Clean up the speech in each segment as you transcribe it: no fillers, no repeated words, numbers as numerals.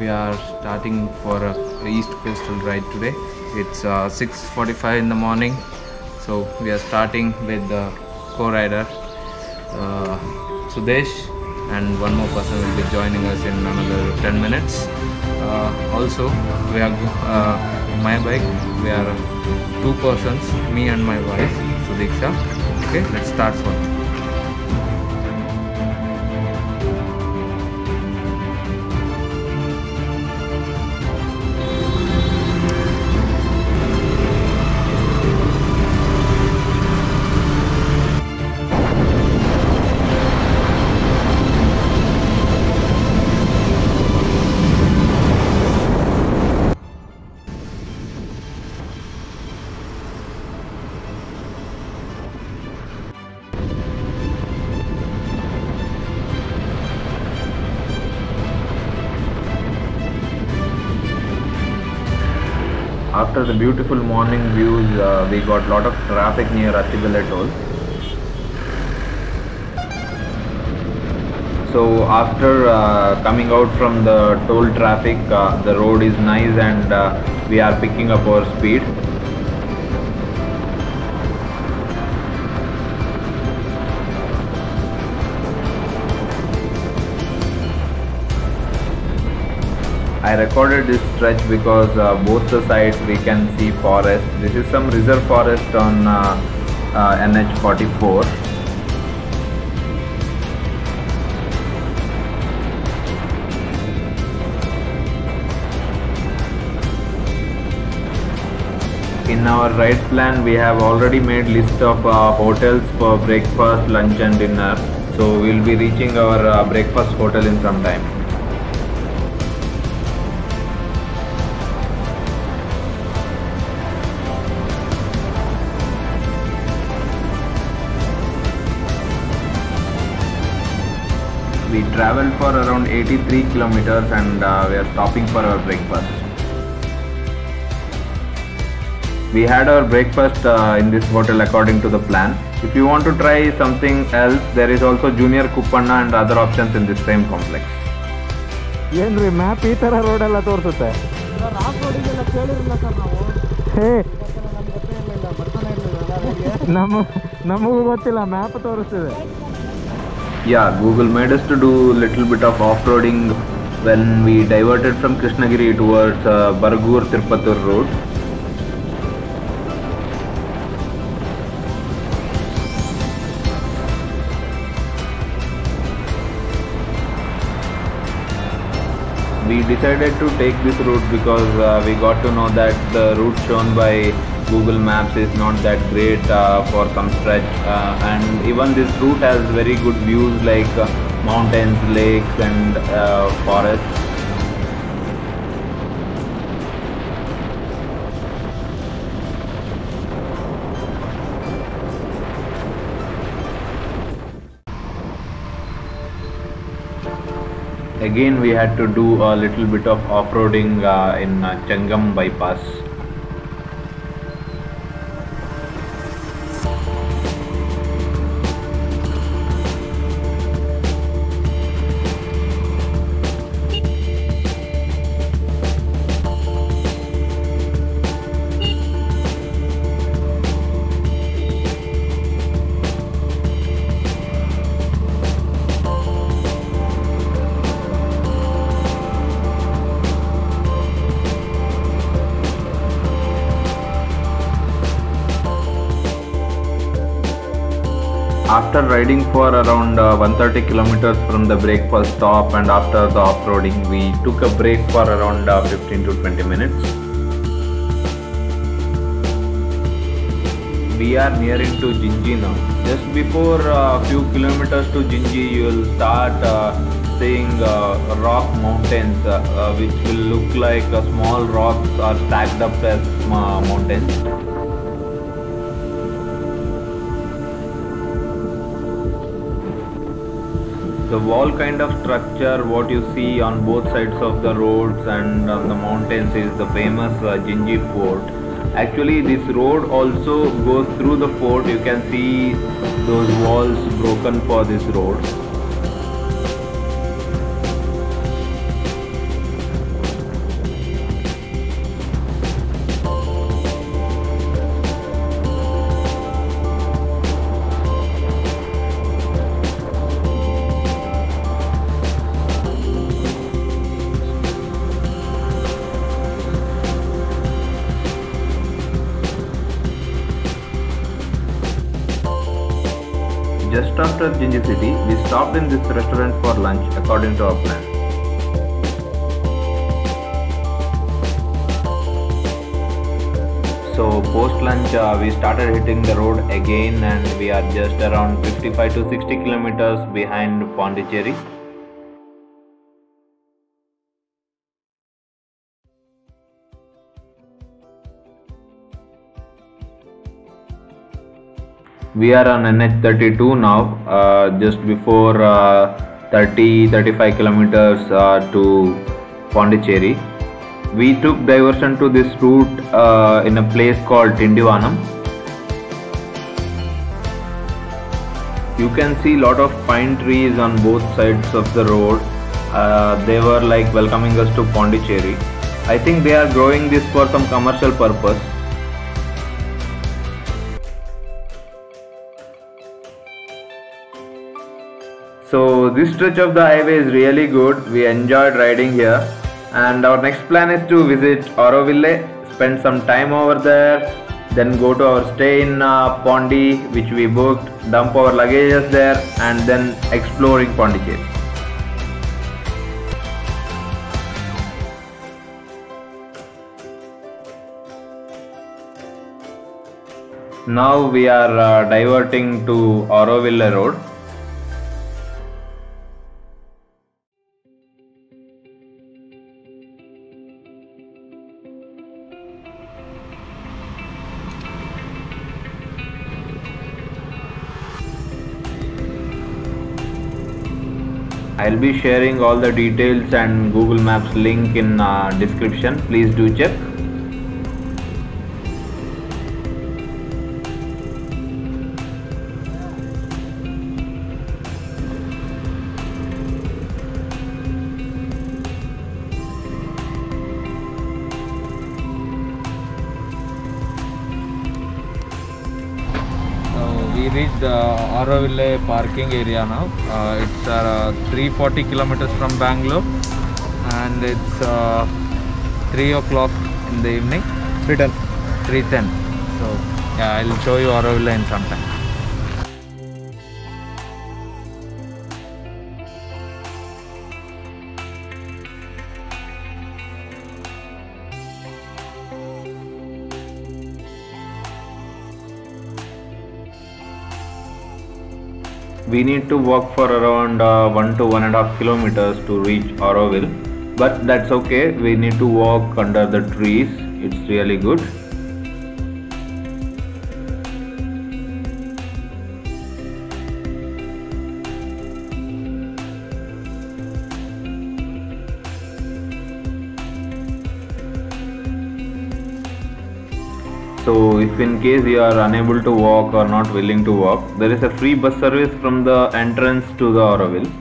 are starting for a East Coastal ride today. It's 6:45 in the morning, so we are starting with the co-rider Sudesh, and one more person will be joining us in another 10 minutes. Also, we are my bike. We are two persons, me and my wife Sudiksha. Okay, let's start for. After the beautiful morning views, we got lot of traffic near Attibele toll. So after coming out from the toll traffic, the road is nice and we are picking up our speed. I recorded this stretch because both the sides we can see forest. This is some reserve forest on NH44. In our ride plan, we have already made list of hotels for breakfast, lunch and dinner. So we will be reaching our breakfast hotel in some time. We traveled for around 83 kilometers and we are stopping for our breakfast. We had our breakfast in this hotel according to the plan. If you want to try something else, there is also Junior Kuppanna and other options in this same complex. ಏನ್ರಿ map ಈ ಥರ ರೋಡೆಲ್ಲ ತೋರಿಸುತ್ತೆ? ನಮಗೂ ಗೊತ್ತಿಲ್ಲ, map ತೋರಿಸ್ತಿದೆ. Yeah, Google made us to do little bit of off-roading when we diverted from Krishnagiri towards Baragur Tirupattur road. We decided to take this route because we got to know that the route shown by Google Maps is not that great for some stretch, and even this route has very good views like mountains, lakes and forests. Again we had to do a little bit of off-roading in Changam bypass. After riding for around 130 kilometers from the breakfast stop and after the off-roading, we took a break for around 15 to 20 minutes. We are nearing to Jinji now. Just before a few kilometers to Jinji, you will start seeing rock mountains which will look like small rocks are stacked up as mountains. The wall kind of structure what you see on both sides of the roads and on the mountains is the famous Jinji Fort. Actually this road also goes through the fort. You can see those walls broken for this road. after Ginger City, we stopped in this restaurant for lunch according to our plan. So post lunch we started hitting the road again, and we are just around 55 to 60 kilometers behind Pondicherry. We are on NH32 now, just before 30-35 kilometers to Pondicherry. We took diversion to this route in a place called Tindivanam. You can see lot of pine trees on both sides of the road. They were like welcoming us to Pondicherry. I think they are growing this for some commercial purpose. So this stretch of the highway is really good. We enjoyed riding here, and our next plan is to visit Auroville, spend some time over there, then go to our stay in Pondi, which we booked, dump our luggages there, and then exploring Pondicherry. Now we are diverting to Auroville Road. I'll be sharing all the details and Google Maps link in description. Please do check. We reached Auroville parking area now. It's 340 kilometers from Bangalore, and it's 3 o'clock in the evening. 3:10. So yeah, I'll show you Auroville in some time. We need to walk for around 1 to 1.5 kilometers to reach Auroville, but that's okay. We need to walk under the trees. It's really good. So if in case you are unable to walk or not willing to walk, there is a free bus service from the entrance to the Auroville.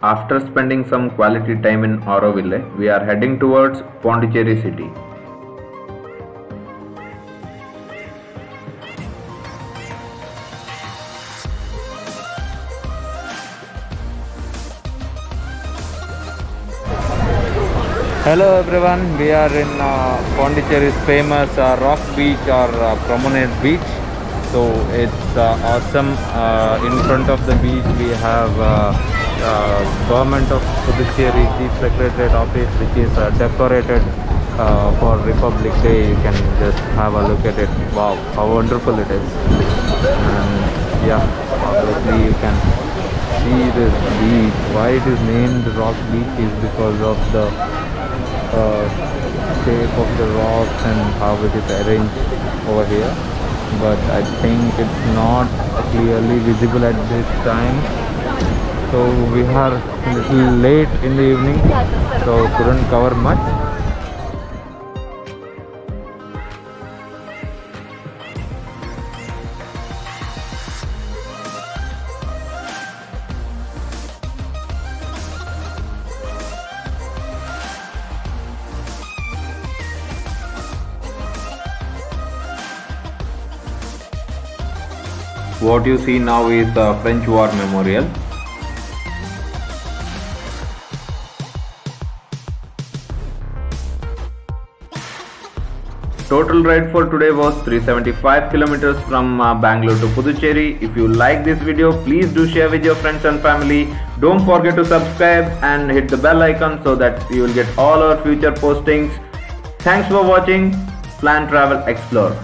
After spending some quality time in Auroville, we are heading towards Pondicherry city. Hello everyone, we are in Pondicherry's famous Rock Beach or Promenade Beach. So it's awesome. In front of the beach we have Government of Puducherry Chief Secretariat office, which is decorated for Republic Day. You can just have a look at it. Wow, how wonderful it is. And yeah, obviously you can see this beach. Why it is named Rock Beach is because of the shape of the rocks and how it is arranged over here. but I think it's not clearly visible at this time. So we are a little late in the evening, so couldn't cover much. What you see now is the French War Memorial. Total ride for today was 375 kilometers from Bangalore to Puducherry. If you like this video, please do share with your friends and family. Don't forget to subscribe and hit the bell icon so that you will get all our future postings. Thanks for watching Plan Travel Explore.